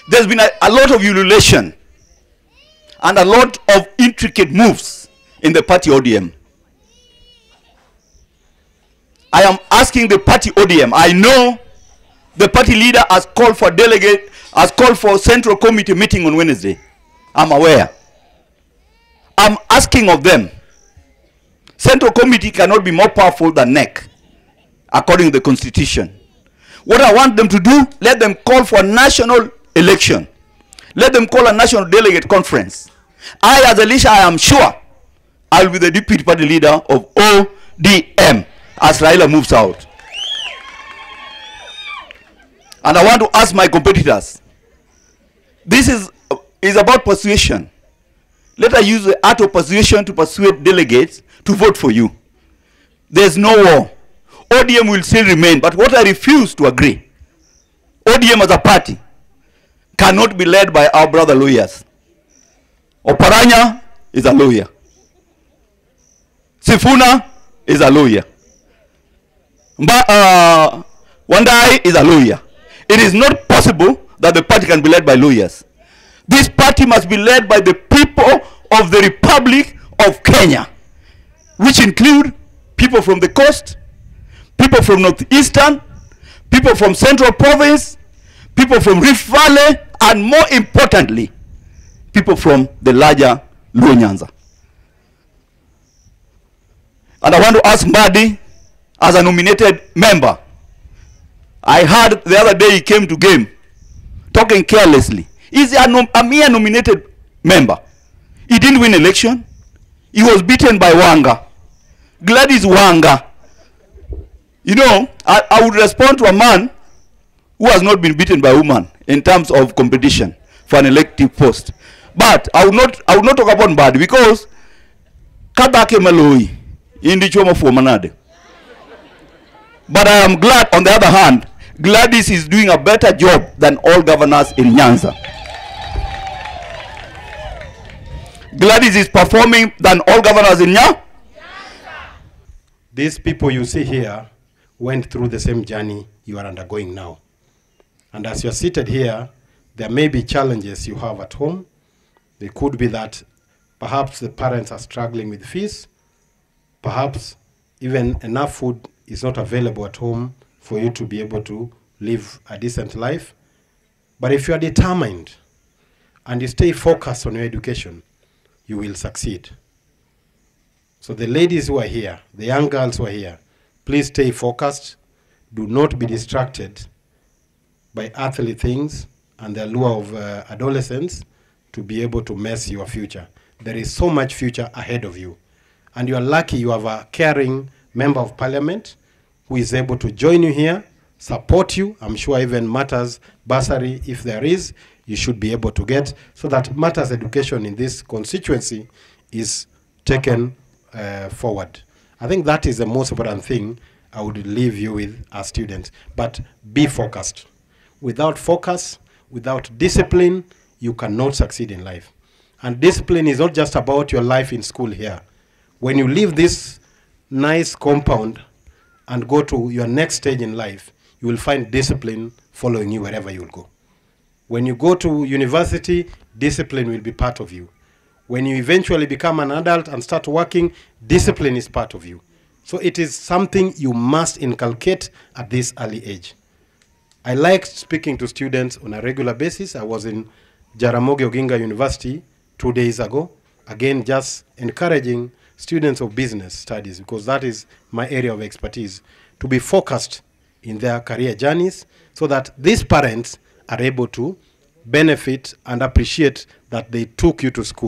There's been a lot of ululation and a lot of intricate moves in the party ODM. I am asking the party ODM. I know the party leader has called for central committee meeting on Wednesday. I'm aware. I'm asking of them. Central committee cannot be more powerful than NEC, according to the constitution. What I want them to do, let them call for a national election. Let them call a national delegate conference. I, as Elisha, I am sure I will be the deputy party leader of ODM as Raila moves out. And I want to ask my competitors, this is about persuasion. Let us use the art of persuasion to persuade delegates to vote for you. There's no war. ODM will still remain, but what I refuse to agree, ODM as a party cannot be led by our brother lawyers. Oparanya is a lawyer. Sifuna is a lawyer. Wandai is a lawyer. It is not possible that the party can be led by lawyers. This party must be led by the people of the Republic of Kenya, which include people from the coast, people from Northeastern, people from Central Province, people from Rift Valley, and more importantly, people from the larger Luo Nyanza. And I want to ask Mbadi, as a nominated member, I heard the other day he came to game, talking carelessly. He's a mere nominated member. He didn't win election. He was beaten by Wanga. Gladys Wanga. You know, I would respond to a man who has not been beaten by a woman in terms of competition for an elective post. But I would not talk about Mbadi because Kabake Maloi indi choma for manade. But I am glad, on the other hand, Gladys is doing a better job than all governors in Nyanza. Gladys is performing than all governors in Nyanza. These people you see here went through the same journey you are undergoing now. And as you are seated here, there may be challenges you have at home. They could be that perhaps the parents are struggling with fees. Perhaps even enough food is not available at home for you to be able to live a decent life. But if you are determined and you stay focused on your education, you will succeed. So the ladies who are here, the young girls who are here, please stay focused. Do not be distracted by earthly things and the allure of adolescence to be able to mess your future. There is so much future ahead of you. And you are lucky you have a caring member of parliament who is able to join you here, support you. I'm sure even matters bursary, if there is, you should be able to get, so that matters education in this constituency is taken forward. I think that is the most important thing I would leave you with as students. But be focused. Without focus, without discipline, you cannot succeed in life. And discipline is not just about your life in school here. When you leave this nice compound and go to your next stage in life, you will find discipline following you wherever you will go. When you go to university, discipline will be part of you. When you eventually become an adult and start working, discipline is part of you. So it is something you must inculcate at this early age. I like speaking to students on a regular basis. I was in Jaramogi Oginga University 2 days ago. Again, just encouraging students of business studies, because that is my area of expertise, to be focused in their career journeys so that these parents are able to benefit and appreciate that they took you to school.